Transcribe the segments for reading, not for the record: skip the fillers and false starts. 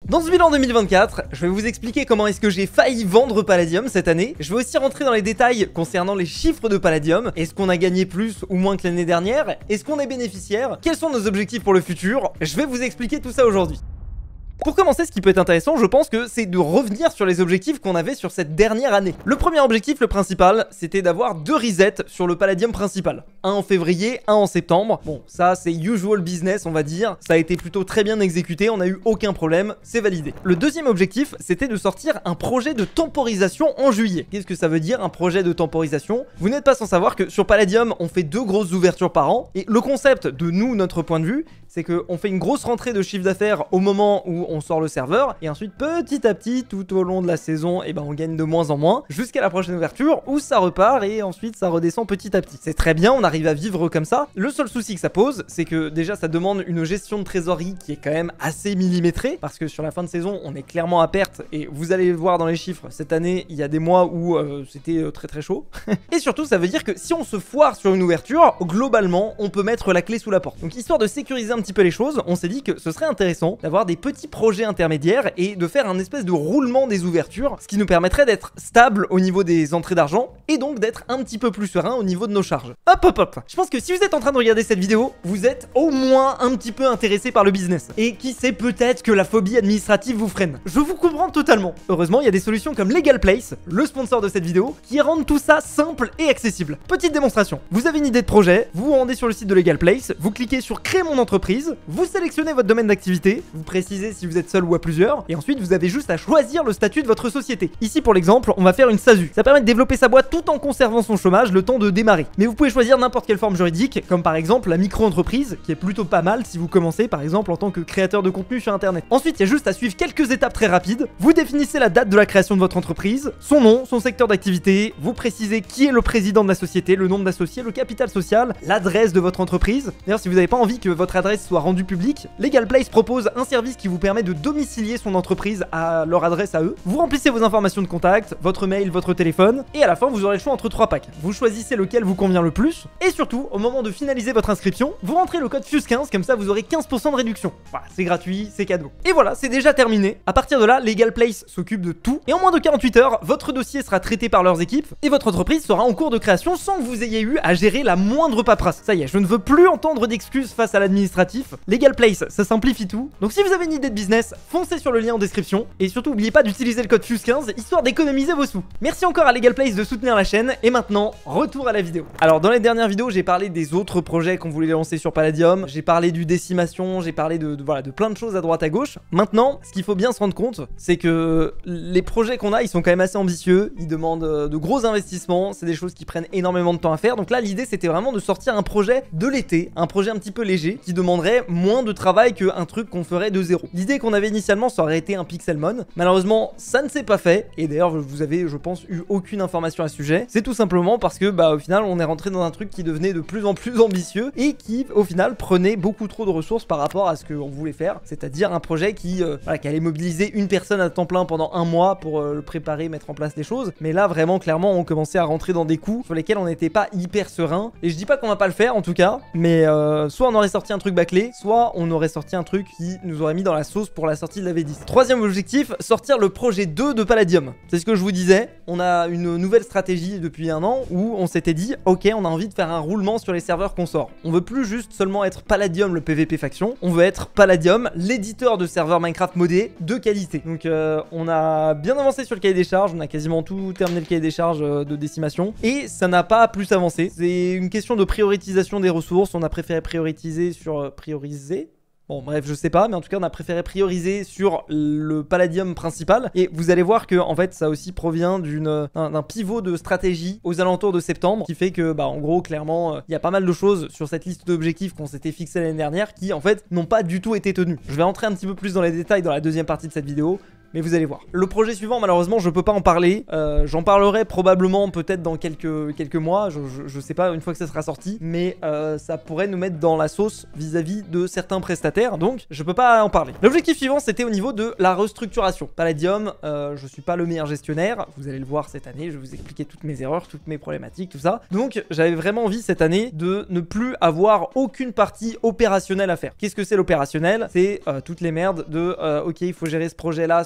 Dans ce bilan 2024, je vais vous expliquer comment est-ce que j'ai failli vendre Palladium cette année. Je vais aussi rentrer dans les détails concernant les chiffres de Palladium. Est-ce qu'on a gagné plus ou moins que l'année dernière? Est-ce qu'on est bénéficiaire? Quels sont nos objectifs pour le futur? Je vais vous expliquer tout ça aujourd'hui. Pour commencer, ce qui peut être intéressant, je pense que c'est de revenir sur les objectifs qu'on avait sur cette dernière année. Le premier objectif, le principal, c'était d'avoir 2 resets sur le Palladium principal. Un en février, un en septembre. Bon, ça c'est usual business, on va dire. Ça a été plutôt très bien exécuté, on n'a eu aucun problème, c'est validé. Le deuxième objectif, c'était de sortir un projet de temporisation en juillet. Qu'est-ce que ça veut dire, un projet de temporisation? Vous n'êtes pas sans savoir que sur Palladium, on fait 2 grosses ouvertures par an. Et le concept de nous, notre point de vue, c'est qu'on fait une grosse rentrée de chiffre d'affaires au moment où on sort le serveur, et ensuite petit à petit, tout au long de la saison, et ben on gagne de moins en moins, jusqu'à la prochaine ouverture où ça repart et ensuite ça redescend petit à petit. C'est très bien, on arrive à vivre comme ça. Le seul souci que ça pose, c'est que déjà ça demande une gestion de trésorerie qui est quand même assez millimétrée, parce que sur la fin de saison, on est clairement à perte, et vous allez voir dans les chiffres, cette année, il y a des mois où c'était très chaud. Et surtout, ça veut dire que si on se foire sur une ouverture, globalement, on peut mettre la clé sous la porte. Donc histoire de sécuriser un petit peu les choses, on s'est dit que ce serait intéressant d'avoir des petits projets intermédiaires et de faire un espèce de roulement des ouvertures, ce qui nous permettrait d'être stable au niveau des entrées d'argent et donc d'être un petit peu plus serein au niveau de nos charges. Hop. Je pense que si vous êtes en train de regarder cette vidéo, vous êtes au moins un petit peu intéressé par le business. Et qui sait, peut-être que la phobie administrative vous freine. Je vous comprends totalement. Heureusement, il y a des solutions comme Legal Place, le sponsor de cette vidéo, qui rendent tout ça simple et accessible. Petite démonstration. Vous avez une idée de projet, vous vous rendez sur le site de Legal Place, vous cliquez sur créer mon entreprise, vous sélectionnez votre domaine d'activité, vous précisez si vous êtes seul ou à plusieurs, et ensuite vous avez juste à choisir le statut de votre société. Ici pour l'exemple, on va faire une SASU. Ça permet de développer sa boîte tout en conservant son chômage le temps de démarrer. Mais vous pouvez choisir n'importe quelle forme juridique, comme par exemple la micro-entreprise, qui est plutôt pas mal si vous commencez par exemple en tant que créateur de contenu sur internet. Ensuite, il y a juste à suivre quelques étapes très rapides. Vous définissez la date de la création de votre entreprise, son nom, son secteur d'activité, vous précisez qui est le président de la société, le nombre d'associés, le capital social, l'adresse de votre entreprise. D'ailleurs, si vous n'avez pas envie que votre adresse soit rendue publique, Legal Place propose un service qui vous permet de domicilier son entreprise à leur adresse à eux. Vous remplissez vos informations de contact, votre mail, votre téléphone, et à la fin vous aurez le choix entre 3 packs. Vous choisissez lequel vous convient le plus, et surtout, au moment de finaliser votre inscription, vous rentrez le code FUSE15, comme ça vous aurez 15% de réduction. Voilà, c'est gratuit, c'est cadeau. Et voilà, c'est déjà terminé. À partir de là, Legal Place s'occupe de tout, et en moins de 48 heures, votre dossier sera traité par leurs équipes, et votre entreprise sera en cours de création sans que vous ayez eu à gérer la moindre paperasse. Ça y est, je ne veux plus entendre d'excuses face à l'administratif. Legal Place, ça simplifie tout. Donc si vous avez une idée de business, foncez sur le lien en description, et surtout n'oubliez pas d'utiliser le code FUSE15 histoire d'économiser vos sous. Merci encore à Legal Place de soutenir la chaîne, et maintenant, retour à la vidéo. Alors dans les dernières vidéos, j'ai parlé des autres projets qu'on voulait lancer sur Palladium, j'ai parlé du décimation, j'ai parlé de plein de choses à droite à gauche. Maintenant, ce qu'il faut bien se rendre compte, c'est que les projets qu'on a, ils sont quand même assez ambitieux, ils demandent de gros investissements, c'est des choses qui prennent énormément de temps à faire. Donc là, l'idée c'était vraiment de sortir un projet de l'été, un projet un petit peu léger, qui demanderait moins de travail qu'un truc qu'on ferait de zéro. L'idée qu'on avait initialement, ça aurait été un Pixelmon. Malheureusement, ça ne s'est pas fait, et d'ailleurs vous avez, je pense, eu aucune information à ce sujet. C'est tout simplement parce que au final on est rentré dans un truc qui devenait de plus en plus ambitieux et qui au final prenait beaucoup trop de ressources par rapport à ce qu'on voulait faire, c'est-à-dire un projet qui allait mobiliser une personne à temps plein pendant un mois pour le préparer, mettre en place les choses. Mais là vraiment clairement on commençait à rentrer dans des coups sur lesquels on n'était pas hyper serein, et je dis pas qu'on va pas le faire en tout cas, mais soit on aurait sorti un truc bâclé, soit on aurait sorti un truc qui nous aurait mis dans la sauce pour la sortie de la V10. Troisième objectif, sortir le projet 2 de Palladium. C'est ce que je vous disais, on a une nouvelle stratégie depuis un an où on s'était dit ok, on a envie de faire un roulement sur les serveurs qu'on sort. On veut plus juste seulement être Palladium le PVP faction, on veut être Palladium l'éditeur de serveurs Minecraft modés de qualité. Donc on a bien avancé sur le cahier des charges, on a quasiment tout terminé le cahier des charges de décimation, et ça n'a pas plus avancé. C'est une question de priorisation des ressources, on a préféré prioriser sur prioriser. Bon bref, je sais pas, mais en tout cas on a préféré prioriser sur le Palladium principal, et vous allez voir que en fait ça aussi provient d'un pivot de stratégie aux alentours de septembre, qui fait que en gros clairement il y a pas mal de choses sur cette liste d'objectifs qu'on s'était fixé l'année dernière qui en fait n'ont pas du tout été tenues. Je vais entrer un petit peu plus dans les détails dans la deuxième partie de cette vidéo, mais vous allez voir. Le projet suivant, malheureusement, je peux pas en parler. J'en parlerai probablement peut-être dans quelques mois. Je sais pas, une fois que ça sera sorti, mais ça pourrait nous mettre dans la sauce vis-à-vis de certains prestataires, donc je peux pas en parler. L'objectif suivant, c'était au niveau de la restructuration. Palladium, je suis pas le meilleur gestionnaire, vous allez le voir cette année, je vais vous expliquer toutes mes erreurs, toutes mes problématiques, tout ça. Donc j'avais vraiment envie cette année de ne plus avoir aucune partie opérationnelle à faire. Qu'est-ce que c'est l'opérationnel? C'est toutes les merdes de ok, il faut gérer ce projet-là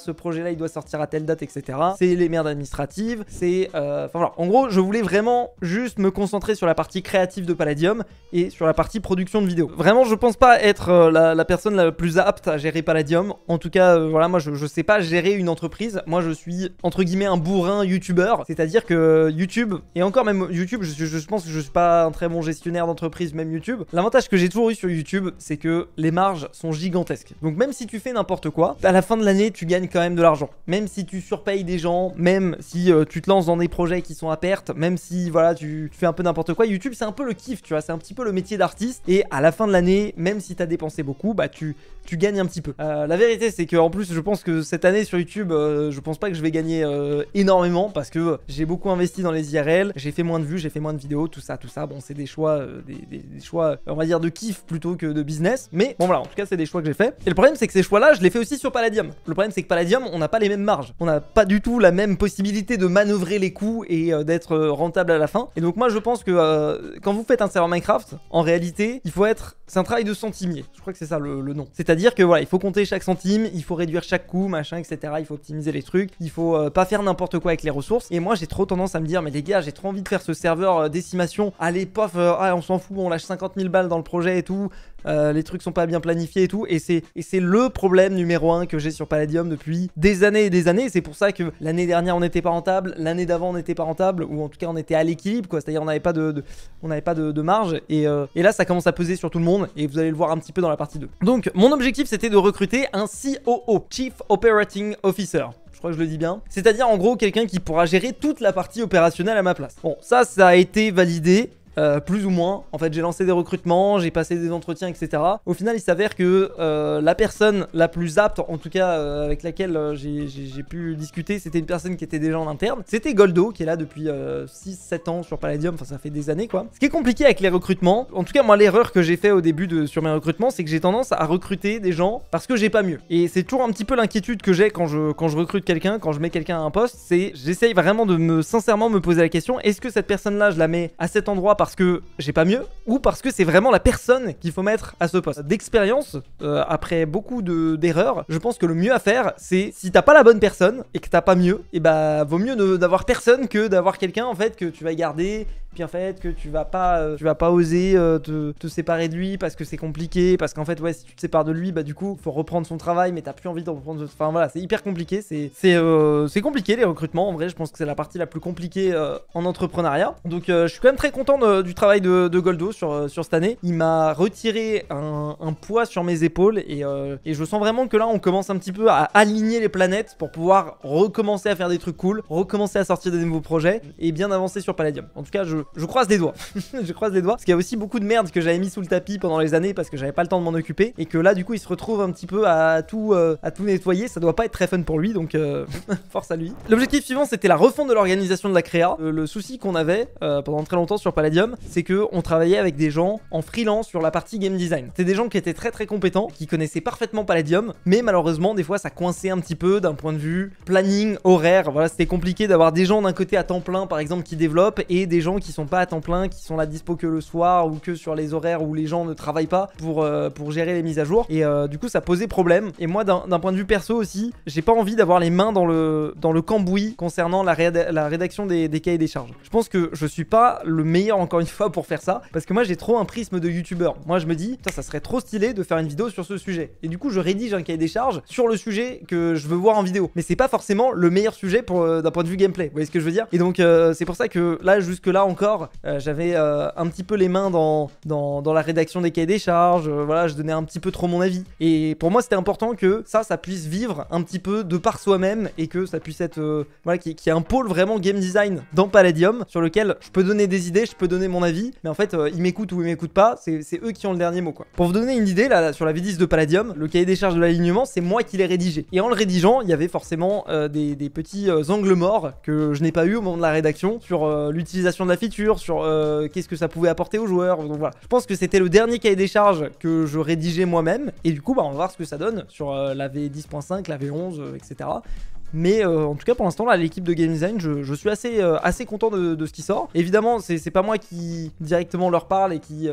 il doit sortir à telle date, etc. C'est les merdes administratives, c'est enfin voilà. En gros, je voulais vraiment juste me concentrer sur la partie créative de Palladium et sur la partie production de vidéos. Vraiment, je pense pas être la personne la plus apte à gérer Palladium. En tout cas, voilà, moi je sais pas gérer une entreprise. Moi je suis entre guillemets un bourrin youtubeur, c'est-à-dire que YouTube, et encore même YouTube, je pense que je suis pas un très bon gestionnaire d'entreprise, même YouTube. L'avantage que j'ai toujours eu sur YouTube, c'est que les marges sont gigantesques. Donc même si tu fais n'importe quoi, à la fin de l'année, tu gagnes quand même de l'argent. Même si tu surpayes des gens, même si tu te lances dans des projets qui sont à perte, même si voilà, tu fais un peu n'importe quoi, YouTube c'est un peu le kiff, tu vois, c'est un petit peu le métier d'artiste. Et à la fin de l'année, même si tu as dépensé beaucoup, bah tu gagnes un petit peu. La vérité, c'est que en plus, je pense que cette année sur YouTube, je pense pas que je vais gagner énormément parce que j'ai beaucoup investi dans les IRL, j'ai fait moins de vues, j'ai fait moins de vidéos, tout ça. Bon, c'est des choix, des choix, on va dire de kiff plutôt que de business. Mais bon voilà, en tout cas, c'est des choix que j'ai fait. Et le problème, c'est que ces choix-là, je les fais aussi sur Palladium. Le problème, c'est que Palladium, on n'a pas les mêmes marges, on n'a pas du tout la même possibilité de manœuvrer les coûts et d'être rentable à la fin. Et donc moi, je pense que quand vous faites un serveur Minecraft, en réalité, il faut être, c'est un travail de centimier. Je crois que c'est ça le nom. C'est-à-dire que voilà, il faut compter chaque centime, il faut réduire chaque coût, machin, etc. Il faut optimiser les trucs, il faut pas faire n'importe quoi avec les ressources. Et moi, j'ai trop tendance à me dire, mais les gars, j'ai trop envie de faire ce serveur décimation. Allez, pof, on s'en fout, on lâche 50 000 balles dans le projet et tout. Les trucs sont pas bien planifiés et tout. Et c'est le problème numéro 1 que j'ai sur Palladium depuis des années et des années. C'est pour ça que l'année dernière, on n'était pas rentable, l'année d'avant, on n'était pas rentable, ou en tout cas, on était à l'équilibre, quoi. C'est-à-dire, on n'avait pas de marge. Et là, ça commence à peser sur tout le monde. Et vous allez le voir un petit peu dans la partie 2. Donc, mon objectif, c'était de recruter un COO, Chief Operating Officer. Je crois que je le dis bien. C'est-à-dire, en gros, quelqu'un qui pourra gérer toute la partie opérationnelle à ma place. Bon, ça a été validé. Plus ou moins. En fait, j'ai lancé des recrutements, j'ai passé des entretiens, etc. Au final, il s'avère que la personne la plus apte, en tout cas avec laquelle j'ai pu discuter, c'était une personne qui était déjà en interne. C'était Goldo, qui est là depuis 6-7 ans sur Palladium. Enfin, ça fait des années, quoi. Ce qui est compliqué avec les recrutements, en tout cas, moi, l'erreur que j'ai fait au début sur mes recrutements, c'est que j'ai tendance à recruter des gens parce que j'ai pas mieux. Et c'est toujours un petit peu l'inquiétude que j'ai quand je recrute quelqu'un, quand je mets quelqu'un à un poste, c'est j'essaye vraiment de sincèrement me poser la question, est-ce que cette personne-là, je la mets à cet endroit parce que j'ai pas mieux, ou parce que c'est vraiment la personne qu'il faut mettre à ce poste. D'expérience, après beaucoup d'erreurs, je pense que le mieux à faire, c'est si t'as pas la bonne personne et que t'as pas mieux, et bah vaut mieux d'avoir personne que d'avoir quelqu'un en fait que tu vas garder. Puis en fait que tu vas pas oser te séparer de lui parce que c'est compliqué, parce qu'en fait ouais, si tu te sépares de lui, bah du coup faut reprendre son travail, mais t'as plus envie de reprendre. Enfin voilà, c'est hyper compliqué, c'est compliqué les recrutements. En vrai, je pense que c'est la partie la plus compliquée en entrepreneuriat. Donc je suis quand même très content du travail de Goldo sur cette année. Il m'a retiré un poids sur mes épaules et je sens vraiment que là on commence un petit peu à aligner les planètes pour pouvoir recommencer à faire des trucs cool, recommencer à sortir des nouveaux projets et bien avancer sur Palladium. En tout cas, je croise les doigts. Je croise les doigts parce qu'il y a aussi beaucoup de merde que j'avais mis sous le tapis pendant les années parce que j'avais pas le temps de m'en occuper et que là du coup il se retrouve un petit peu à tout nettoyer. Ça doit pas être très fun pour lui, donc force à lui. L'objectif suivant, c'était la refonte de l'organisation de la créa. Le souci qu'on avait pendant très longtemps sur Palladium, c'est que on travaillait avec des gens en freelance sur la partie game design. C'était des gens qui étaient très compétents, qui connaissaient parfaitement Palladium, mais malheureusement des fois ça coinçait un petit peu d'un point de vue planning, horaire. Voilà, c'était compliqué d'avoir des gens d'un côté à temps plein par exemple qui développent et des gens qui sont pas à temps plein, qui sont là dispo que le soir ou que sur les horaires où les gens ne travaillent pas pour gérer les mises à jour. Et du coup ça posait problème. Et moi d'un point de vue perso aussi, j'ai pas envie d'avoir les mains dans le cambouis concernant la rédaction des cahiers des charges. Je pense que je suis pas le meilleur encore une fois pour faire ça, parce que moi j'ai trop un prisme de youtubeur. Moi je me dis, ça serait trop stylé de faire une vidéo sur ce sujet. Et du coup je rédige un cahier des charges sur le sujet que je veux voir en vidéo. Mais c'est pas forcément le meilleur sujet d'un point de vue gameplay. Vous voyez ce que je veux dire? Et donc c'est pour ça que là jusque là encore encore, j'avais un petit peu les mains dans la rédaction des cahiers des charges, voilà, je donnais un petit peu trop mon avis. Et pour moi, c'était important que ça puisse vivre un petit peu de par soi-même et que ça puisse être, voilà, qu'il y ait un pôle vraiment game design dans Palladium sur lequel je peux donner des idées, je peux donner mon avis, mais en fait, ils m'écoutent ou ils m'écoutent pas, c'est eux qui ont le dernier mot, quoi. Pour vous donner une idée, là, sur la V10 de Palladium, le cahier des charges de l'alignement, c'est moi qui l'ai rédigé. Et en le rédigeant, il y avait forcément des petits angles morts que je n'ai pas eu au moment de la rédaction sur l'utilisation de la feature, sur qu'est-ce que ça pouvait apporter aux joueurs. Donc voilà, je pense que c'était le dernier cahier des charges que je rédigeais moi-même. Et du coup, bah, on va voir ce que ça donne sur la V10.5, la V11, etc. Mais en tout cas pour l'instant là l'équipe de game design je suis assez content de ce qui sort. Évidemment c'est pas moi qui directement leur parle et qui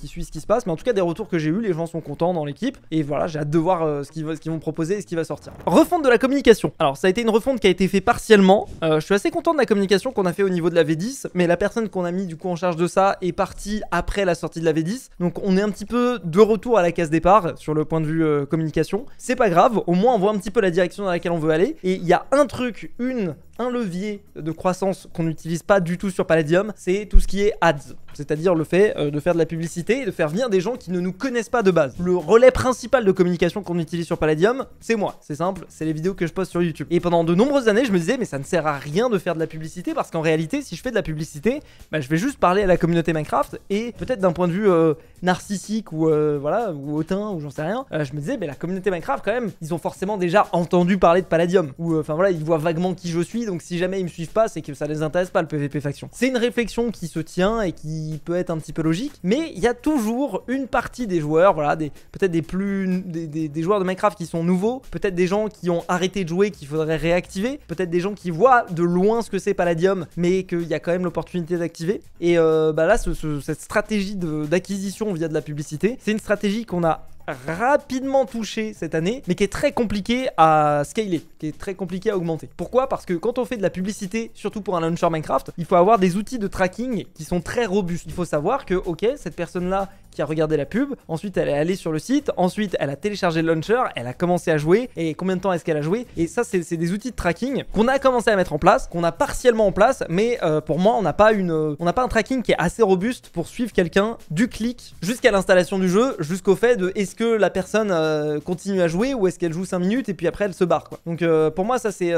suit ce qui se passe, mais en tout cas des retours que j'ai eu, les gens sont contents dans l'équipe. Et voilà, j'ai hâte de voir ce qu'ils vont proposer et ce qui va sortir. Refonte de la communication. Alors ça a été une refonte qui a été faite partiellement. Je suis assez content de la communication qu'on a fait au niveau de la V10, mais la personne qu'on a mis du coup en charge de ça est partie après la sortie de la V10. Donc on est un petit peu de retour à la case départ sur le point de vue communication. C'est pas grave, au moins on voit un petit peu la direction dans laquelle on veut aller. Et il y a un truc, un levier de croissance qu'on n'utilise pas du tout sur Palladium, c'est tout ce qui est ads. C'est-à-dire le fait de faire de la publicité et de faire venir des gens qui ne nous connaissent pas de base. Le relais principal de communication qu'on utilise sur Palladium, c'est moi. C'est simple, c'est les vidéos que je poste sur YouTube. Et pendant de nombreuses années, je me disais, mais ça ne sert à rien de faire de la publicité parce qu'en réalité, si je fais de la publicité, bah, je vais juste parler à la communauté Minecraft et peut-être d'un point de vue narcissique ou voilà, ou hautain ou j'en sais rien, je me disais, mais la communauté Minecraft quand même, ils ont forcément déjà entendu parler de Palladium. Ou enfin voilà, ils voient vaguement qui je suis, donc si jamais ils me suivent pas, c'est que ça les intéresse pas le PVP faction. C'est une réflexion qui se tient et qui peut être un petit peu logique, mais il y a toujours une partie des joueurs, voilà, peut-être des joueurs de Minecraft qui sont nouveaux, peut-être des gens qui ont arrêté de jouer qu'il faudrait réactiver, peut-être des gens qui voient de loin ce que c'est Palladium, mais qu'il y a quand même l'opportunité d'activer. Et bah là, cette stratégie d'acquisition via de la publicité, c'est une stratégie qu'on a rapidement touché cette année, mais qui est très compliqué à scaler, qui est très compliqué à augmenter. Pourquoi? Parce que quand on fait de la publicité, surtout pour un launcher Minecraft, il faut avoir des outils de tracking qui sont très robustes. Il faut savoir que, ok, cette personne-là qui a regardé la pub, ensuite elle est allée sur le site, ensuite elle a téléchargé le launcher, elle a commencé à jouer, et combien de temps est-ce qu'elle a joué? Et ça, c'est des outils de tracking qu'on a commencé à mettre en place, qu'on a partiellement en place, mais pour moi, on n'a pas un tracking qui est assez robuste pour suivre quelqu'un du clic jusqu'à l'installation du jeu, jusqu'au fait de est-ce que la personne continue à jouer ou est-ce qu'elle joue 5 minutes et puis après elle se barre, quoi. Donc pour moi, ça c'est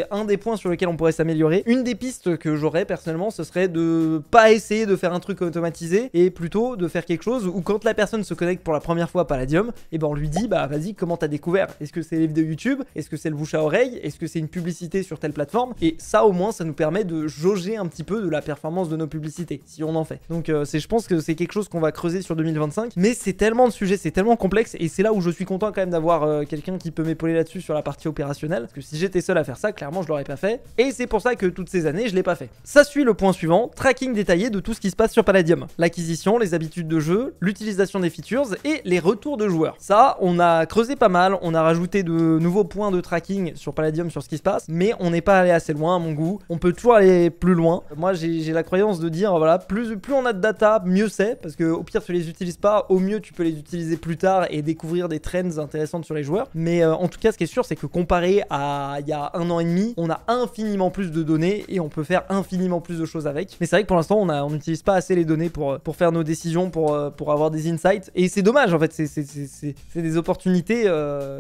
un des points sur lesquels on pourrait s'améliorer. Une des pistes que j'aurais personnellement, ce serait de pas essayer de faire un truc automatisé et plutôt de faire quelque chose où quand la personne se connecte pour la première fois à Palladium, et ben on lui dit bah vas-y, comment t'as découvert? Est-ce que c'est les vidéos YouTube? Est-ce que c'est le bouche à oreille? Est-ce que c'est une publicité sur telle plateforme? Et ça au moins ça nous permet de jauger un petit peu de la performance de nos publicités si on en fait. Donc je pense que c'est quelque chose qu'on va creuser sur 2025, mais c'est tellement de sujets, c'est tellement complexe et c'est là où je suis content quand même d'avoir quelqu'un qui peut m'épauler là-dessus sur la partie opérationnelle, parce que si j'étais seul à faire ça, clairement je l'aurais pas fait, et c'est pour ça que toutes ces années je l'ai pas fait. Ça suit le point suivant, tracking détaillé de tout ce qui se passe sur Palladium, l'acquisition, les habitudes de jeu, l'utilisation des features et les retours de joueurs. Ça, on a creusé pas mal, on a rajouté de nouveaux points de tracking sur Palladium sur ce qui se passe, mais on n'est pas allé assez loin à mon goût. On peut toujours aller plus loin. Moi, j'ai la croyance de dire, voilà, plus on a de data, mieux c'est, parce que au pire tu les utilises pas, au mieux tu peux les utiliser plus tard et découvrir des trends intéressantes sur les joueurs. Mais en tout cas, ce qui est sûr, c'est que comparé à il y a 1 an et demi, on a infiniment plus de données et on peut faire infiniment plus de choses avec. Mais c'est vrai que pour l'instant, on n'utilise pas assez les données pour faire nos décisions, pour avoir des insights. Et c'est dommage, en fait, c'est des opportunités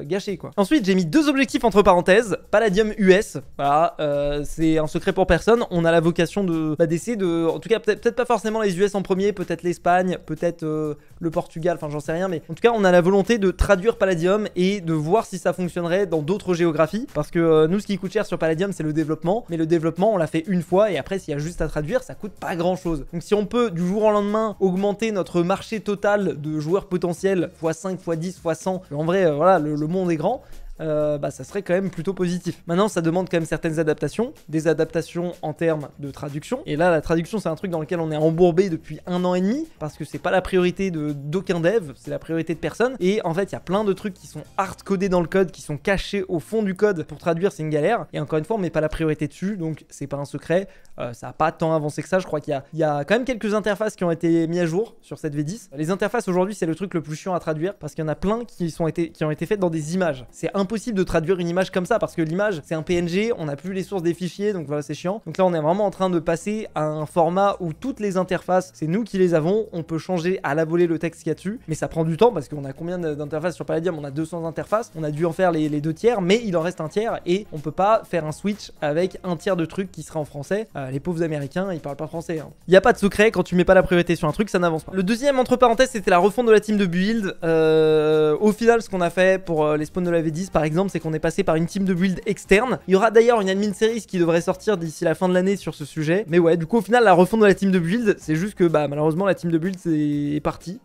gâchées, quoi. Ensuite, j'ai mis 2 objectifs entre parenthèses. Palladium US, voilà, c'est un secret pour personne. On a la vocation d'essayer de, en tout cas, peut-être pas forcément les US en premier, peut-être l'Espagne, peut-être le Portugal, enfin j'en sais rien, mais en tout cas, on a la volonté de traduire Palladium et de voir si ça fonctionnerait dans d'autres géographies, parce que nous, ce qui coûte cher sur Palladium, c'est le développement, mais le développement, on l'a fait une fois, et après, s'il y a juste à traduire, ça coûte pas grand-chose. Donc si on peut, du jour au lendemain, augmenter notre marché total de joueurs potentiels x5, x10, x100, en vrai, voilà, le monde est grand. Bah ça serait quand même plutôt positif. Maintenant ça demande quand même certaines adaptations, des adaptations en termes de traduction, et là la traduction c'est un truc dans lequel on est embourbé depuis 1 an et demi, parce que c'est pas la priorité d'aucun dev, c'est la priorité de personne, et en fait il y a plein de trucs qui sont hard codés dans le code, qui sont cachés au fond du code. Pour traduire c'est une galère, et encore une fois on met pas la priorité dessus, donc c'est pas un secret, ça a pas tant avancé que ça. Je crois qu'il y a quand même quelques interfaces qui ont été mises à jour sur cette V10. Les interfaces aujourd'hui c'est le truc le plus chiant à traduire, parce qu'il y en a plein qui ont été faites dans des images. C'est impossible de traduire une image comme ça parce que l'image c'est un PNG, on n'a plus les sources des fichiers, donc voilà, c'est chiant. Donc là on est vraiment en train de passer à un format où toutes les interfaces, c'est nous qui les avons, on peut changer à la volée le texte qu'il y a dessus, mais ça prend du temps parce qu'on a combien d'interfaces sur Palladium? On a 200 interfaces, on a dû en faire les 2 tiers, mais il en reste un tiers et on peut pas faire un switch avec un tiers de trucs qui sera en français. Les pauvres américains, ils parlent pas français, hein. Y a pas de secret, quand tu mets pas la priorité sur un truc, ça n'avance pas. Le deuxième, entre parenthèses, c'était la refonte de la team de build. Au final, ce qu'on a fait pour les spawns de la V10 par exemple, c'est qu'on est passé par une team de build externe. Il y aura d'ailleurs une admin series qui devrait sortir d'ici la fin de l'année sur ce sujet. Mais ouais, du coup, au final, la refonte de la team de build, c'est juste que bah malheureusement la team de build est partie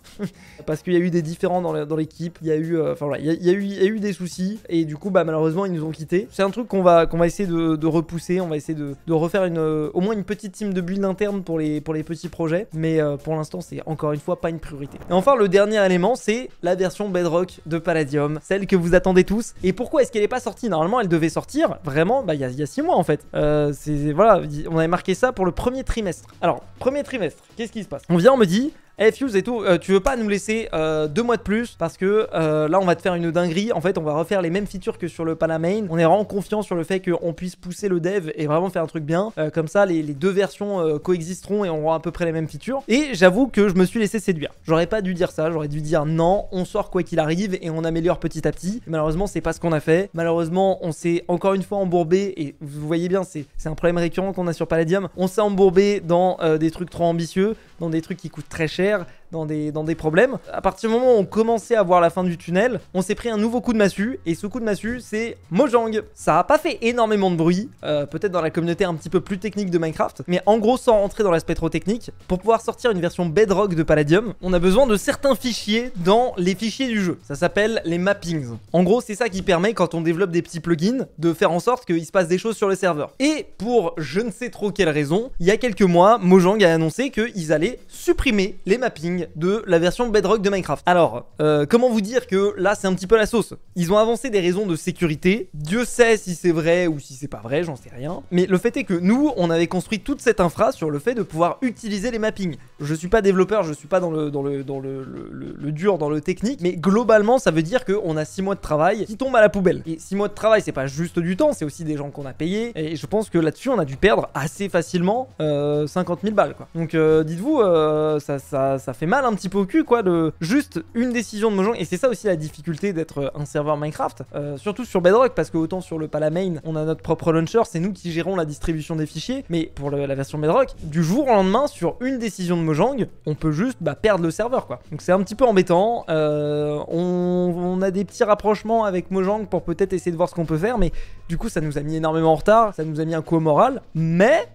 parce qu'il y a eu des différends dans l'équipe. Il y a eu, enfin voilà, il y a eu des soucis et du coup bah malheureusement ils nous ont quittés. C'est un truc qu'on va essayer de repousser. On va essayer de refaire au moins une petite team de build interne pour les petits projets. Mais pour l'instant, c'est encore une fois pas une priorité. Et enfin, le dernier élément, c'est la version Bedrock de Palladium, celle que vous attendez tous. Et pourquoi est-ce qu'elle n'est pas sortie? Normalement, elle devait sortir vraiment bah, il y a 6 mois en fait. Voilà, on avait marqué ça pour le premier trimestre. Alors, premier trimestre, qu'est-ce qui se passe? On me dit... Hey Fuse et tout, tu veux pas nous laisser 2 mois de plus parce que là on va te faire une dinguerie. En fait on va refaire les mêmes features que sur le Palamain. On est vraiment confiant sur le fait qu'on puisse pousser le dev et vraiment faire un truc bien. Comme ça les 2 versions coexisteront et auront à peu près les mêmes features. Et j'avoue que je me suis laissé séduire. J'aurais pas dû dire ça, j'aurais dû dire non, on sort quoi qu'il arrive et on améliore petit à petit. Malheureusement c'est pas ce qu'on a fait. Malheureusement on s'est encore une fois embourbé et vous voyez bien c'est un problème récurrent qu'on a sur Palladium. On s'est embourbé dans des trucs trop ambitieux, dans des trucs qui coûtent très cher, dans des problèmes. À partir du moment où on commençait à voir la fin du tunnel, on s'est pris un nouveau coup de massue, et ce coup de massue, c'est Mojang. Ça a pas fait énormément de bruit, peut-être dans la communauté un petit peu plus technique de Minecraft, mais en gros, sans rentrer dans l'aspect trop technique, pour pouvoir sortir une version Bedrock de Palladium, on a besoin de certains fichiers dans les fichiers du jeu. Ça s'appelle les mappings. En gros, c'est ça qui permet, quand on développe des petits plugins, de faire en sorte qu'il se passe des choses sur le serveur. Et pour je ne sais trop quelle raison, il y a quelques mois, Mojang a annoncé qu'ils allaient supprimer les mappings de la version Bedrock de Minecraft. Alors, comment vous dire que là c'est un petit peu la sauce. Ils ont avancé des raisons de sécurité. Dieu sait si c'est vrai ou si c'est pas vrai, j'en sais rien. Mais le fait est que nous, on avait construit toute cette infra sur le fait de pouvoir utiliser les mappings. Je suis pas développeur, je suis pas dans le dur, dans le technique, mais globalement ça veut dire qu'on a 6 mois de travail qui tombent à la poubelle. Et 6 mois de travail, c'est pas juste du temps, c'est aussi des gens qu'on a payés. Et je pense que là-dessus, on a dû perdre assez facilement 50 000 balles quoi. Donc dites-vous, ça fait mal un petit peu au cul quoi, de juste une décision de Mojang. Et c'est ça aussi la difficulté d'être un serveur Minecraft, surtout sur Bedrock, parce que autant sur le Palamain on a notre propre launcher, c'est nous qui gérons la distribution des fichiers, mais pour la version Bedrock, du jour au lendemain, sur une décision de Mojang, on peut juste perdre le serveur quoi. Donc c'est un petit peu embêtant. On a des petits rapprochements avec Mojang pour peut-être essayer de voir ce qu'on peut faire, mais du coup ça nous a mis énormément en retard, ça nous a mis un coup au moral. Mais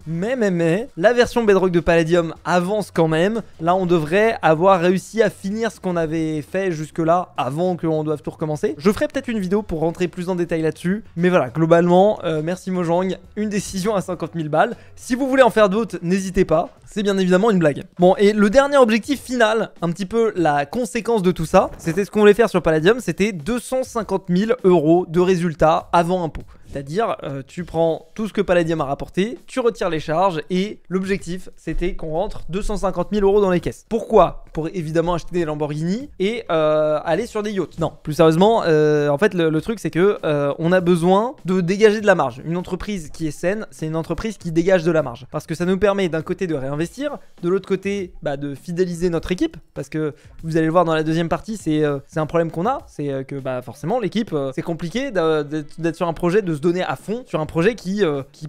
la version Bedrock de Palladium avance quand même. Là on devrait avoir réussi à finir ce qu'on avait fait jusque là avant qu'on doive tout recommencer. Je ferai peut-être une vidéo pour rentrer plus en détail là-dessus, mais voilà, globalement merci Mojang, une décision à 50 000 balles. Si vous voulez en faire d'autres, n'hésitez pas, c'est bien évidemment une blague. Bon, et le dernier objectif final, un petit peu la conséquence de tout ça, c'était ce qu'on voulait faire sur Palladium, c'était 250 000 € de résultats avant impôt. C'est-à-dire, tu prends tout ce que Palladium a rapporté, tu retires les charges, et l'objectif, c'était qu'on rentre 250 000 € dans les caisses. Pourquoi? Pour évidemment acheter des Lamborghini et aller sur des yachts. Non, plus sérieusement, en fait, le truc, c'est que on a besoin de dégager de la marge. Une entreprise qui est saine, c'est une entreprise qui dégage de la marge. Parce que ça nous permet d'un côté de réinvestir, de l'autre côté, de fidéliser notre équipe. Parce que vous allez le voir dans la deuxième partie, c'est un problème qu'on a. C'est que forcément, l'équipe, c'est compliqué d'être sur un projet, de se donner à fond sur un projet qui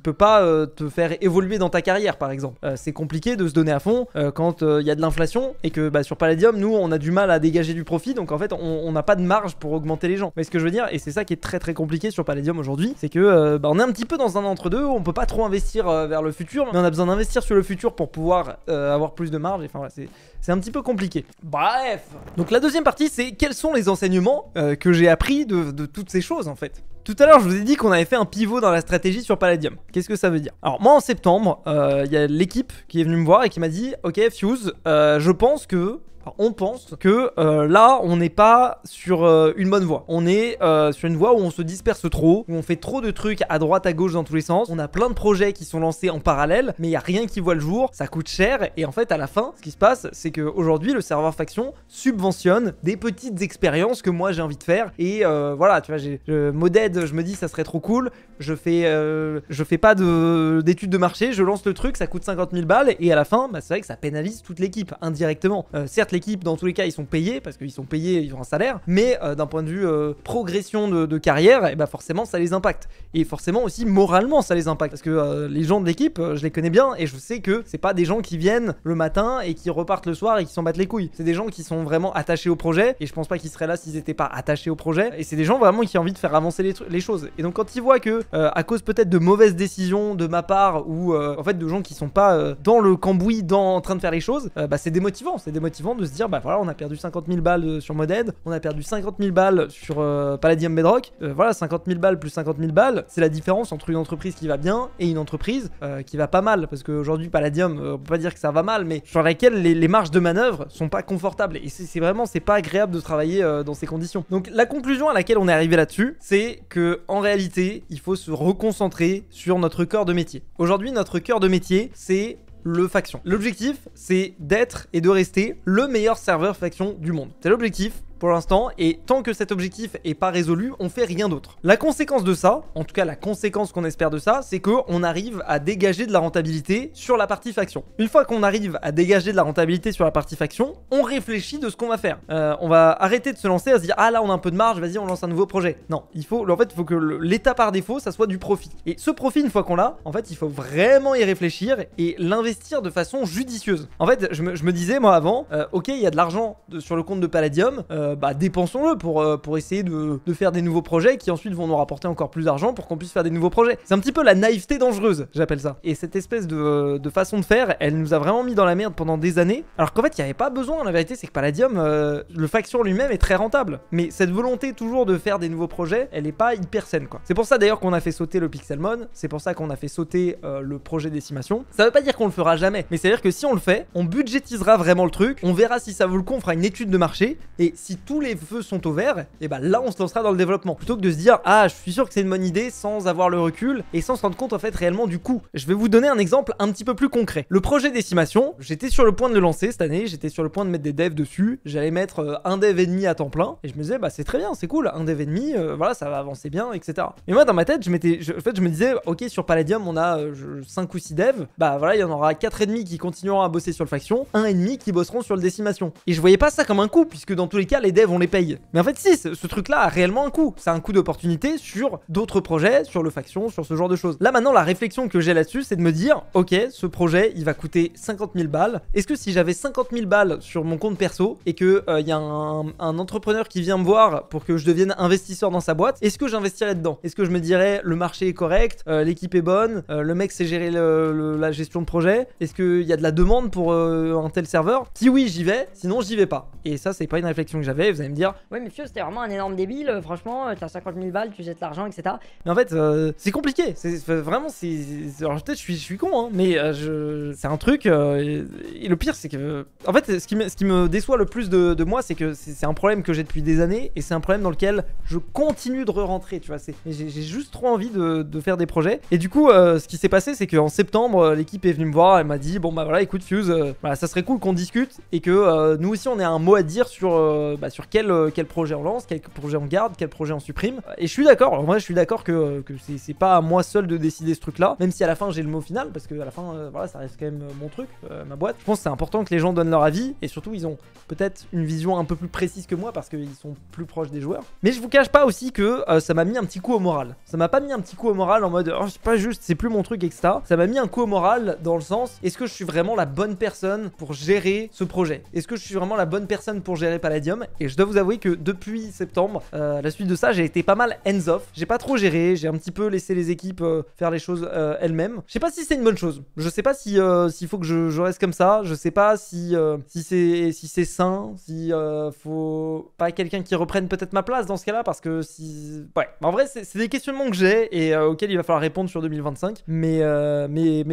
peut pas te faire évoluer dans ta carrière par exemple. C'est compliqué de se donner à fond quand il y a de l'inflation et que sur Palladium nous on a du mal à dégager du profit, donc en fait on n'a pas de marge pour augmenter les gens. Vous voyez ce que je veux dire? Et c'est ça qui est très très compliqué sur Palladium aujourd'hui, c'est que on est un petit peu dans un entre-deux où on peut pas trop investir vers le futur, mais on a besoin d'investir sur le futur pour pouvoir avoir plus de marge. Et enfin voilà, c'est un petit peu compliqué. Bref, donc la deuxième partie, c'est quels sont les enseignements que j'ai appris de toutes ces choses en fait. Tout à l'heure, je vous ai dit qu'on avait fait un pivot dans la stratégie sur Palladium. Qu'est-ce que ça veut dire? Alors moi, en septembre, il y a l'équipe qui est venue me voir et qui m'a dit « Ok, Fuse, je pense que enfin, on pense que là on n'est pas sur une bonne voie. On est sur une voie où on se disperse trop, où on fait trop de trucs à droite à gauche dans tous les sens. On a plein de projets qui sont lancés en parallèle, mais il n'y a rien qui voit le jour, ça coûte cher, et en fait à la fin ce qui se passe c'est qu'aujourd'hui le serveur faction subventionne des petites expériences que moi j'ai envie de faire, et voilà, tu vois, Moded, je me dis ça serait trop cool, je fais pas d'études de marché, je lance le truc, ça coûte 50 000 balles, et à la fin bah, c'est vrai que ça pénalise toute l'équipe indirectement. Certes l'équipe dans tous les cas ils sont payés parce qu'ils sont payés, ils ont un salaire, mais d'un point de vue progression de carrière, et bah forcément ça les impacte, et forcément aussi moralement ça les impacte, parce que les gens de l'équipe je les connais bien, et je sais que c'est pas des gens qui viennent le matin et qui repartent le soir et qui s'en battent les couilles. C'est des gens qui sont vraiment attachés au projet, et je pense pas qu'ils seraient là s'ils étaient pas attachés au projet, et c'est des gens vraiment qui ont envie de faire avancer les choses. Et donc quand ils voient que à cause peut-être de mauvaises décisions de ma part, ou en fait de gens qui sont pas dans le cambouis, en train de faire les choses, bah c'est démotivant de se dire bah voilà, on a perdu 50 000 balles sur Moded, on a perdu 50 000 balles sur Palladium Bedrock, voilà, 50 000 balles plus 50 000 balles, c'est la différence entre une entreprise qui va bien et une entreprise qui va pas mal, parce qu'aujourd'hui Palladium, on peut pas dire que ça va mal, mais sur laquelle les marges de manœuvre sont pas confortables, et c'est vraiment, c'est pas agréable de travailler dans ces conditions. Donc la conclusion à laquelle on est arrivé là-dessus, c'est que en réalité il faut se reconcentrer sur notre cœur de métier. Aujourd'hui notre cœur de métier c'est le faction. L'objectif c'est d'être et de rester le meilleur serveur faction du monde. C'est l'objectif pour l'instant, et tant que cet objectif est pas résolu, on fait rien d'autre. La conséquence de ça, en tout cas la conséquence qu'on espère de ça, c'est qu'on arrive à dégager de la rentabilité sur la partie faction. Une fois qu'on arrive à dégager de la rentabilité sur la partie faction, on réfléchit de ce qu'on va faire. On va arrêter de se lancer à se dire ah là on a un peu de marge, vas-y on lance un nouveau projet. Non, il faut que l'état par défaut ça soit du profit. Et ce profit, une fois qu'on l'a, en fait il faut vraiment y réfléchir et l'investir de façon judicieuse. En fait je me disais moi avant, ok il y a de l'argent sur le compte de Palladium, bah dépensons-le pour essayer de faire des nouveaux projets qui ensuite vont nous rapporter encore plus d'argent pour qu'on puisse faire des nouveaux projets. C'est un petit peu la naïveté dangereuse, j'appelle ça. Et cette espèce de façon de faire, elle nous a vraiment mis dans la merde pendant des années, alors qu'en fait il n'y avait pas besoin. La vérité c'est que Palladium, le faction lui-même est très rentable, mais cette volonté toujours de faire des nouveaux projets, elle est pas hyper saine quoi. C'est pour ça d'ailleurs qu'on a fait sauter le Pixelmon, c'est pour ça qu'on a fait sauter le projet Décimation. Ça veut pas dire qu'on le fera jamais, mais c'est à dire que si on le fait, on budgétisera vraiment le truc, on verra si ça vaut le coup, on fera une étude de marché, et si tous les feux sont au vert, et bah là on se lancera dans le développement, plutôt que de se dire ah je suis sûr que c'est une bonne idée sans avoir le recul et sans se rendre compte en fait réellement du coût. Je vais vous donner un exemple un petit peu plus concret. Le projet Décimation, j'étais sur le point de le lancer cette année, j'étais sur le point de mettre des devs dessus, j'allais mettre un dev et demi à temps plein, et je me disais bah c'est très bien, c'est cool, un dev et demi, voilà ça va avancer bien, etc. Et moi dans ma tête je me disais ok sur Palladium on a 5 ou 6 devs, bah voilà il y en aura 4 et demi qui continueront à bosser sur le faction, 1 et demi qui bosseront sur le Décimation. Et je voyais pas ça comme un coût, puisque dans tous les cas les devs on les paye. Mais en fait si, ce truc là a réellement un coût, c'est un coût d'opportunité sur d'autres projets, sur le faction, sur ce genre de choses. Là maintenant la réflexion que j'ai là-dessus c'est de me dire ok ce projet il va coûter 50 000 balles, est-ce que si j'avais 50 000 balles sur mon compte perso et que y a un entrepreneur qui vient me voir pour que je devienne investisseur dans sa boîte, est-ce que j'investirais dedans? Est-ce que je me dirais le marché est correct, l'équipe est bonne, le mec sait gérer la gestion de projet, est-ce qu'il y a de la demande pour un tel serveur? Si oui j'y vais, sinon j'y vais pas. Et ça c'est pas une réflexion que j'avais, vous allez me dire ouais monsieur c'était vraiment un énorme débile, franchement t'as 50 000 balles, tu jettes l'argent etc. Mais en fait c'est compliqué, vraiment alors peut-être je suis con hein, mais c'est un truc et le pire c'est que en fait ce qui me déçoit le plus de moi c'est que c'est un problème que j'ai depuis des années, et c'est un problème dans lequel je continue de rentrer, tu vois. J'ai juste trop envie de faire des projets, et du coup ce qui s'est passé c'est qu'en septembre l'équipe est venue me voir, elle m'a dit bon bah voilà écoute Fuse, voilà, ça serait cool qu'on discute et que nous aussi on ait un mot à dire sur quel projet on lance, quel projet on garde, quel projet on supprime. Et je suis d'accord, en vrai je suis d'accord que c'est pas à moi seul de décider ce truc là, même si à la fin j'ai le mot final, parce que à la fin voilà ça reste quand même mon truc, ma boîte. Je pense que c'est important que les gens donnent leur avis, et surtout ils ont peut-être une vision un peu plus précise que moi parce qu'ils sont plus proches des joueurs. Mais je vous cache pas aussi que ça m'a mis un petit coup au moral. Ça m'a pas mis un petit coup au moral en mode oh c'est pas juste, c'est plus mon truc etc. Ça m'a mis un coup au moral dans le sens est-ce que je suis vraiment la bonne personne pour gérer ce projet? Est-ce que je suis vraiment la bonne personne pour gérer Palladium? Et je dois vous avouer que depuis septembre, la suite de ça, j'ai été pas mal hands-off. J'ai pas trop géré, j'ai un petit peu laissé les équipes faire les choses elles-mêmes. Je sais pas si c'est une bonne chose. Je sais pas si s'il faut que je reste comme ça. Je sais pas si c'est sain, si faut pas quelqu'un qui reprenne peut-être ma place dans ce cas-là, parce que si... Ouais, en vrai, c'est des questionnements que j'ai et auxquels il va falloir répondre sur 2025. Mais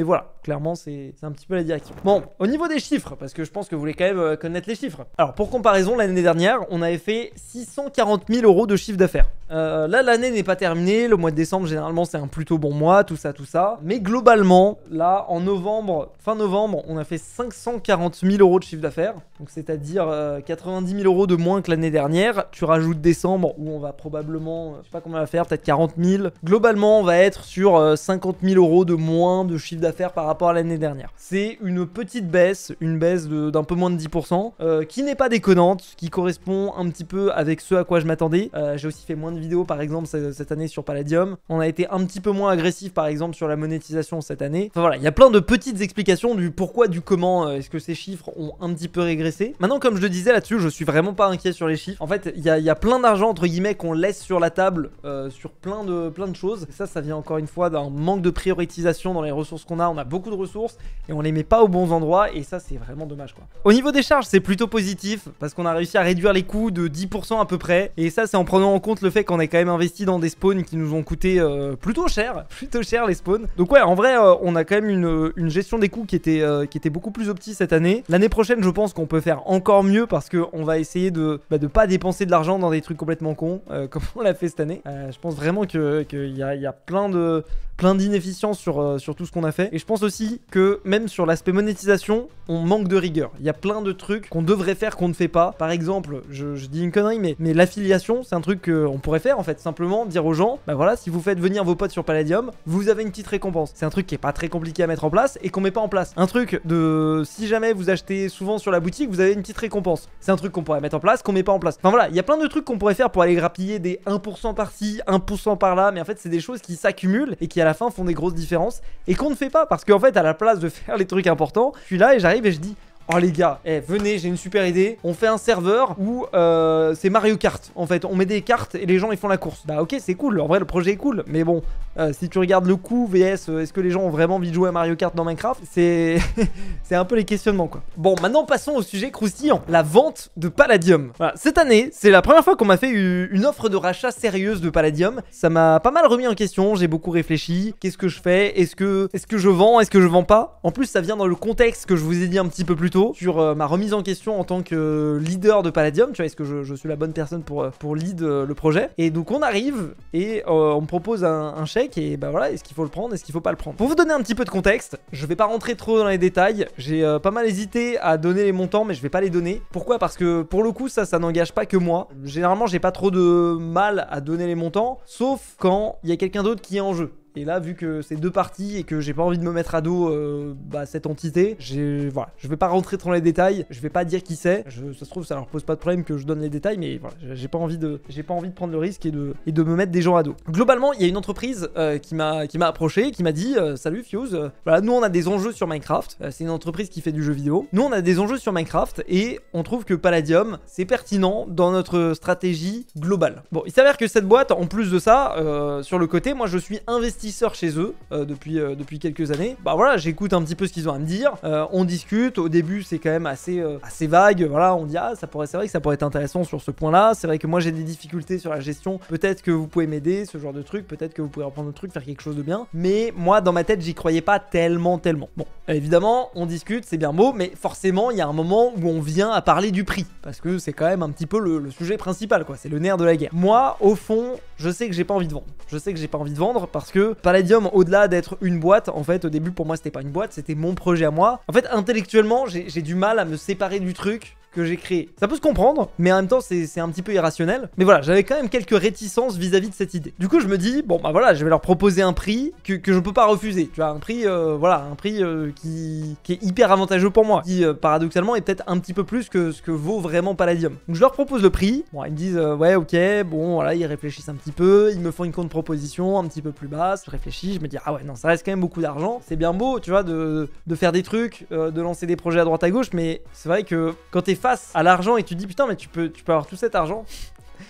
voilà, clairement, c'est un petit peu la direction. Bon, au niveau des chiffres, parce que je pense que vous voulez quand même connaître les chiffres. Alors, pour comparaison, l'année dernière, on avait fait 640 000 € de chiffre d'affaires. Là, l'année n'est pas terminée. Le mois de décembre, généralement, c'est un plutôt bon mois, tout ça. Mais globalement, là, en novembre, fin novembre, on a fait 540 000 € de chiffre d'affaires. Donc, c'est-à-dire 90 000 € de moins que l'année dernière. Tu rajoutes décembre, où on va probablement, je sais pas combien on va faire, peut-être 40 000. Globalement, on va être sur 50 000 € de moins de chiffre d'affaires par rapport à l'année dernière. C'est une petite baisse, une baisse d'un peu moins de 10%, qui n'est pas déconnante, qui correspond un petit peu avec ce à quoi je m'attendais. J'ai aussi fait moins de vidéos par exemple cette année sur Palladium. On a été un petit peu moins agressif par exemple sur la monétisation cette année. Enfin voilà, il y a plein de petites explications du pourquoi, du comment est-ce que ces chiffres ont un petit peu régressé. Maintenant, comme je le disais là-dessus, je suis vraiment pas inquiet sur les chiffres. En fait, il y a plein d'argent entre guillemets qu'on laisse sur la table sur plein de choses. Et ça vient encore une fois d'un manque de prioritisation dans les ressources qu'on a. On a beaucoup de ressources et on les met pas aux bons endroits, et ça c'est vraiment dommage quoi. Au niveau des charges, c'est plutôt positif parce qu'on a réussi à réduire les coûts de 10% à peu près, et ça c'est en prenant en compte le fait qu'on ait quand même investi dans des spawns qui nous ont coûté plutôt cher les spawns. Donc ouais, en vrai on a quand même une gestion des coûts qui était beaucoup plus opti cette année. L'année prochaine, je pense qu'on peut faire encore mieux parce qu'on va essayer de pas dépenser de l'argent dans des trucs complètement cons comme on l'a fait cette année. Je pense vraiment qu'il y a plein d'inefficiences sur tout ce qu'on a fait, et je pense aussi que même sur l'aspect monétisation, on manque de rigueur. Il y a plein de trucs qu'on devrait faire qu'on ne fait pas. Par exemple, je dis une connerie, mais l'affiliation, c'est un truc qu'on pourrait faire en fait. Simplement dire aux gens, bah voilà, si vous faites venir vos potes sur Palladium, vous avez une petite récompense. C'est un truc qui est pas très compliqué à mettre en place et qu'on met pas en place. Un truc de si jamais vous achetez souvent sur la boutique, vous avez une petite récompense. C'est un truc qu'on pourrait mettre en place, qu'on met pas en place. Enfin voilà, il y a plein de trucs qu'on pourrait faire pour aller grappiller des 1% par-ci, 1% par-là, mais en fait c'est des choses qui s'accumulent et qui à la fin font des grosses différences et qu'on ne fait pas, parce qu'en fait à la place de faire les trucs importants, je suis là et j'arrive et je dis: oh les gars, venez, j'ai une super idée. On fait un serveur où c'est Mario Kart. En fait, on met des cartes et les gens ils font la course. Bah ok, c'est cool. En vrai, le projet est cool. Mais bon, si tu regardes le coût vs est-ce que les gens ont vraiment envie de jouer à Mario Kart dans Minecraft, c'est c'est un peu les questionnements quoi. Bon, maintenant passons au sujet croustillant, la vente de Palladium. Voilà, cette année, c'est la première fois qu'on m'a fait une offre de rachat sérieuse de Palladium. Ça m'a pas mal remis en question. J'ai beaucoup réfléchi. Qu'est-ce que je fais? Est-ce que je vends? Est-ce que je vends pas? En plus, ça vient dans le contexte que je vous ai dit un petit peu plus tôt sur ma remise en question en tant que leader de Palladium. Tu vois, est-ce que je suis la bonne personne pour lead le projet? Et donc on arrive et on me propose un chèque, et bah voilà, est-ce qu'il faut le prendre, est-ce qu'il faut pas le prendre? Pour vous donner un petit peu de contexte, je vais pas rentrer trop dans les détails. J'ai pas mal hésité à donner les montants, mais je vais pas les donner. Pourquoi? Parce que pour le coup ça n'engage pas que moi. Généralement j'ai pas trop de mal à donner les montants, sauf quand il y a quelqu'un d'autre qui est en jeu. Et là, vu que c'est deux parties et que j'ai pas envie de me mettre à dos cette entité, voilà, je vais pas rentrer trop dans les détails, je vais pas dire qui c'est. Ça se trouve, ça leur pose pas de problème que je donne les détails, mais voilà, j'ai pas envie de prendre le risque et de me mettre des gens à dos. Globalement, il y a une entreprise qui m'a approché, qui m'a dit salut Fuse, voilà, nous on a des enjeux sur Minecraft. C'est une entreprise qui fait du jeu vidéo. Nous on a des enjeux sur Minecraft et on trouve que Palladium c'est pertinent dans notre stratégie globale. Bon, il s'avère que cette boîte, en plus de ça, sur le côté, moi je suis investisseur chez eux depuis quelques années. Bah voilà, j'écoute un petit peu ce qu'ils ont à me dire, on discute. Au début c'est quand même assez vague, voilà, on dit ah c'est vrai que ça pourrait être intéressant sur ce point là, c'est vrai que moi j'ai des difficultés sur la gestion, peut-être que vous pouvez m'aider, ce genre de truc, peut-être que vous pouvez reprendre le truc, faire quelque chose de bien, mais moi dans ma tête j'y croyais pas tellement. Bon, évidemment on discute, c'est bien beau, mais forcément il y a un moment où on vient à parler du prix, parce que c'est quand même un petit peu le sujet principal quoi, c'est le nerf de la guerre. Moi au fond je sais que j'ai pas envie de vendre, parce que Palladium, au-delà d'être une boîte, en fait au début pour moi c'était pas une boîte, c'était mon projet à moi. En fait intellectuellement j'ai du mal à me séparer du truc que j'ai créé. Ça peut se comprendre, mais en même temps c'est un petit peu irrationnel. Mais voilà, j'avais quand même quelques réticences vis-à-vis de cette idée. Du coup je me dis, bon bah voilà, je vais leur proposer un prix que je peux pas refuser. Tu vois, un prix, qui est hyper avantageux pour moi, qui paradoxalement est peut-être un petit peu plus que ce que vaut vraiment Palladium. Donc je leur propose le prix, bon ils me disent ouais ok, bon voilà, ils réfléchissent un petit peu, ils me font une contre-proposition un petit peu plus basse, je réfléchis, je me dis ah ouais non, ça reste quand même beaucoup d'argent, c'est bien beau tu vois de faire des trucs, de lancer des projets à droite à gauche, mais c'est vrai que quand t'es face à l'argent et tu te dis putain mais tu peux avoir tout cet argent.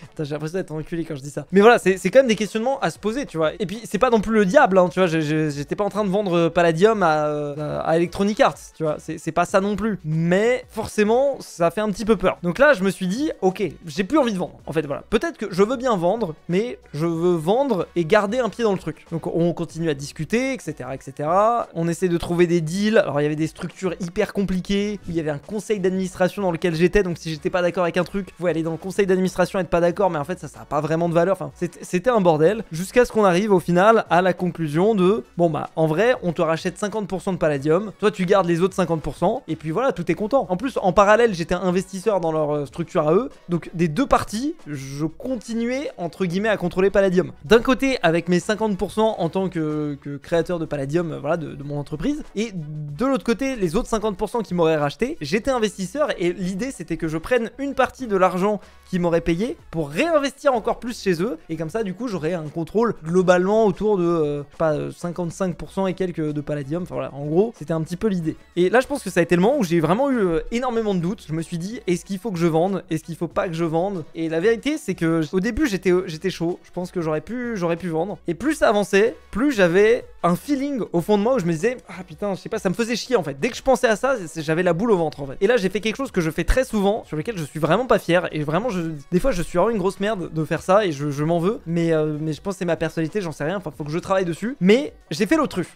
Putain, j'ai l'impression d'être enculé quand je dis ça. Mais voilà, c'est quand même des questionnements à se poser, tu vois. Et puis, c'est pas non plus le diable, hein, tu vois. J'étais pas en train de vendre Palladium à Electronic Arts, tu vois. C'est pas ça non plus. Mais forcément, ça fait un petit peu peur. Donc là, je me suis dit, ok, j'ai plus envie de vendre. En fait, voilà. Peut-être que je veux bien vendre, mais je veux vendre et garder un pied dans le truc. Donc, on continue à discuter, etc., etc. On essaie de trouver des deals. Alors, il y avait des structures hyper compliquées. Il y avait un conseil d'administration dans lequel j'étais. Donc, si j'étais pas d'accord avec un truc, vous pouvez aller dans le conseil d'administration et être pas d'accord, mais en fait ça a pas vraiment de valeur, enfin c'était un bordel, jusqu'à ce qu'on arrive au final à la conclusion de bon bah en vrai on te rachète 50% de Palladium, toi tu gardes les autres 50% et puis voilà, tout est content. En plus en parallèle j'étais investisseur dans leur structure à eux, donc des deux parties je continuais entre guillemets à contrôler Palladium. D'un côté avec mes 50% en tant que créateur de Palladium, voilà, de mon entreprise, et de l'autre côté les autres 50% qui m'auraient racheté, j'étais investisseur et l'idée c'était que je prenne une partie de l'argent qui m'aurait payé pour réinvestir encore plus chez eux, et comme ça du coup j'aurais un contrôle globalement autour de je sais pas 55% et quelques de Palladium. Enfin voilà, en gros c'était un petit peu l'idée. Et là je pense que ça a été le moment où j'ai vraiment eu énormément de doutes. Je me suis dit est-ce qu'il faut que je vende, est-ce qu'il faut pas que je vende, et la vérité c'est que au début j'étais chaud, je pense que j'aurais pu vendre, et plus ça avançait, plus j'avais un feeling au fond de moi où je me disais ah putain je sais pas, ça me faisait chier en fait. Dès que je pensais à ça j'avais la boule au ventre en fait. Et là j'ai fait quelque chose que je fais très souvent, sur lequel je suis vraiment pas fier, et vraiment des fois je suis vraiment une grosse merde de faire ça et je m'en veux, mais je pense que c'est ma personnalité, j'en sais rien, enfin faut que je travaille dessus. Mais j'ai fait l'autruche.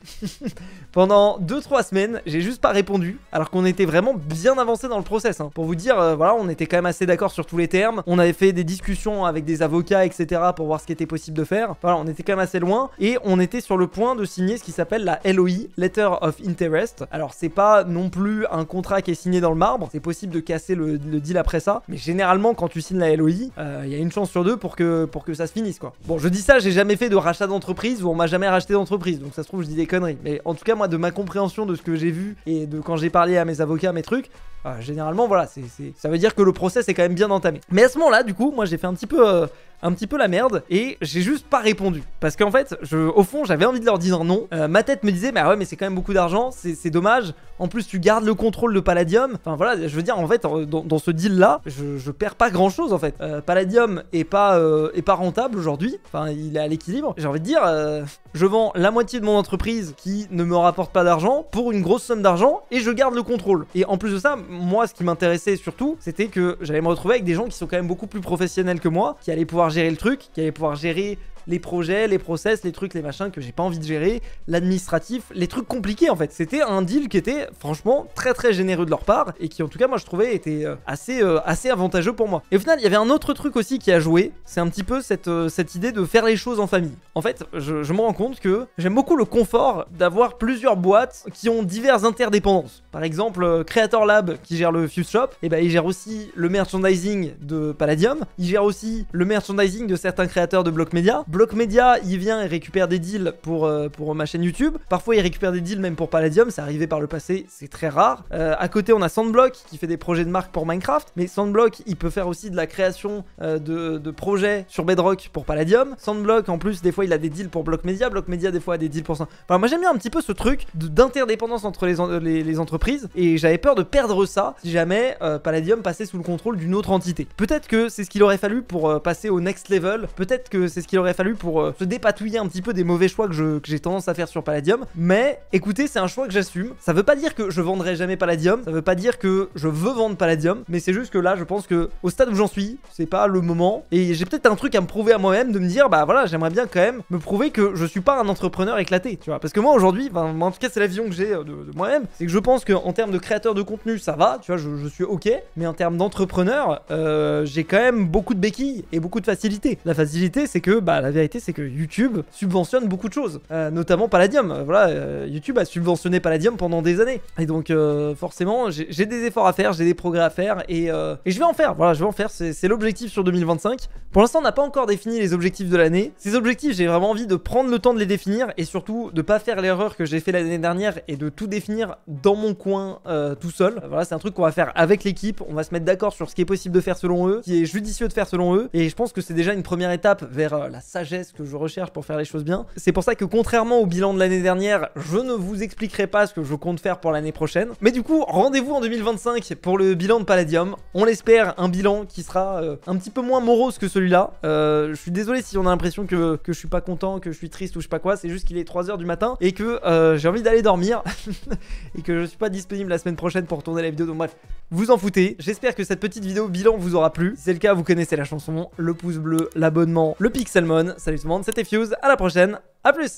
Pendant 2-3 semaines j'ai juste pas répondu alors qu'on était vraiment bien avancé dans le process, hein. Pour vous dire voilà, on était quand même assez d'accord sur tous les termes, on avait fait des discussions avec des avocats etc pour voir ce qui était possible de faire, voilà, on était quand même assez loin et on était sur le point de signer ce qui s'appelle la LOI, Letter of Interest. Alors c'est pas non plus un contrat qui est signé dans le marbre, c'est possible de casser le deal après ça, mais généralement quand tu signes la LOI, il y a une chance sur deux pour que ça se finisse quoi. Bon je dis ça, j'ai jamais fait de rachat d'entreprise ou on m'a jamais racheté d'entreprise, donc ça se trouve je dis des conneries, mais en tout cas moi de ma compréhension de ce que j'ai vu et de quand j'ai parlé à mes avocats, mes trucs, généralement voilà, ça veut dire que le process est quand même bien entamé. Mais à ce moment là du coup moi j'ai fait un petit peu la merde et j'ai juste pas répondu parce qu'en fait au fond j'avais envie de leur dire non. Ma tête me disait mais ouais mais c'est quand même beaucoup d'argent, c'est dommage, en plus tu gardes le contrôle de Palladium, enfin voilà, je veux dire en fait dans ce deal là je perds pas grand chose en fait. Palladium est pas rentable aujourd'hui, enfin il est à l'équilibre, j'ai envie de dire je vends la moitié de mon entreprise qui ne me rapporte pas d'argent pour une grosse somme d'argent et je garde le contrôle. Et en plus de ça, moi ce qui m'intéressait surtout c'était que j'allais me retrouver avec des gens qui sont quand même beaucoup plus professionnels que moi, qui allaient pouvoir gérer le truc, qui allaient pouvoir gérer les projets, les process, les trucs, les machins que j'ai pas envie de gérer, l'administratif, les trucs compliqués en fait. C'était un deal qui était franchement très très généreux de leur part et qui en tout cas moi je trouvais était assez avantageux pour moi. Et au final il y avait un autre truc aussi qui a joué, c'est un petit peu cette idée de faire les choses en famille. En fait je me rends compte que j'aime beaucoup le confort d'avoir plusieurs boîtes qui ont diverses interdépendances. Par exemple Creator Lab qui gère le Fuse Shop, et ben il gère aussi le merchandising de Palladium, il gère aussi le merchandising de certains créateurs de Block Media. Block Media, il vient et récupère des deals pour ma chaîne YouTube. Parfois, il récupère des deals même pour Palladium. C'est arrivé par le passé, c'est très rare. À côté, on a Sandblock qui fait des projets de marque pour Minecraft. Mais Sandblock, il peut faire aussi de la création de projets sur Bedrock pour Palladium. Sandblock, en plus, des fois, il a des deals pour Block Media. Block Media, des fois, a des deals pour ça. Enfin, moi, j'aime bien un petit peu ce truc d'interdépendance entre les entreprises. Et j'avais peur de perdre ça si jamais Palladium passait sous le contrôle d'une autre entité. Peut-être que c'est ce qu'il aurait fallu pour passer au next level. Peut-être que c'est ce qu'il aurait fallu pour se dépatouiller un petit peu des mauvais choix que j'ai tendance à faire sur Palladium. Mais écoutez, c'est un choix que j'assume. Ça veut pas dire que je vendrai jamais Palladium, ça veut pas dire que je veux vendre Palladium, mais c'est juste que là je pense que au stade où j'en suis, c'est pas le moment, et j'ai peut-être un truc à me prouver à moi-même, de me dire bah voilà, j'aimerais bien quand même me prouver que je suis pas un entrepreneur éclaté, tu vois. Parce que moi aujourd'hui, en tout cas c'est la vision que j'ai de moi-même, c'est que je pense qu'en termes de créateur de contenu ça va, tu vois, je suis ok, mais en termes d'entrepreneur, j'ai quand même beaucoup de béquilles et beaucoup de facilité. La facilité c'est que bah la vérité c'est que YouTube subventionne beaucoup de choses, notamment Palladium. Voilà, YouTube a subventionné Palladium pendant des années, et donc forcément j'ai des efforts à faire, j'ai des progrès à faire, et je vais en faire. Voilà, je vais en faire, c'est l'objectif sur 2025. Pour l'instant on n'a pas encore défini les objectifs de l'année. Ces objectifs j'ai vraiment envie de prendre le temps de les définir, et surtout de pas faire l'erreur que j'ai fait l'année dernière et de tout définir dans mon coin tout seul. Voilà, c'est un truc qu'on va faire avec l'équipe, on va se mettre d'accord sur ce qui est possible de faire selon eux, ce qui est judicieux de faire selon eux, et je pense que c'est déjà une première étape vers la sagesse que je recherche pour faire les choses bien. C'est pour ça que contrairement au bilan de l'année dernière, je ne vous expliquerai pas ce que je compte faire pour l'année prochaine. Mais du coup, rendez-vous en 2025 pour le bilan de Palladium. On l'espère, un bilan qui sera un petit peu moins morose que celui-là. Je suis désolé si on a l'impression que je suis pas content, que je suis triste ou je sais pas quoi. C'est juste qu'il est 3 h du matin et que j'ai envie d'aller dormir et que je suis pas disponible la semaine prochaine pour tourner la vidéo. Donc bref, vous en foutez. J'espère que cette petite vidéo bilan vous aura plu. Si c'est le cas, vous connaissez la chanson, le pouce bleu, l'abonnement, le Pixelmon. Salut tout le monde, c'était Fuse, à la prochaine, à plus.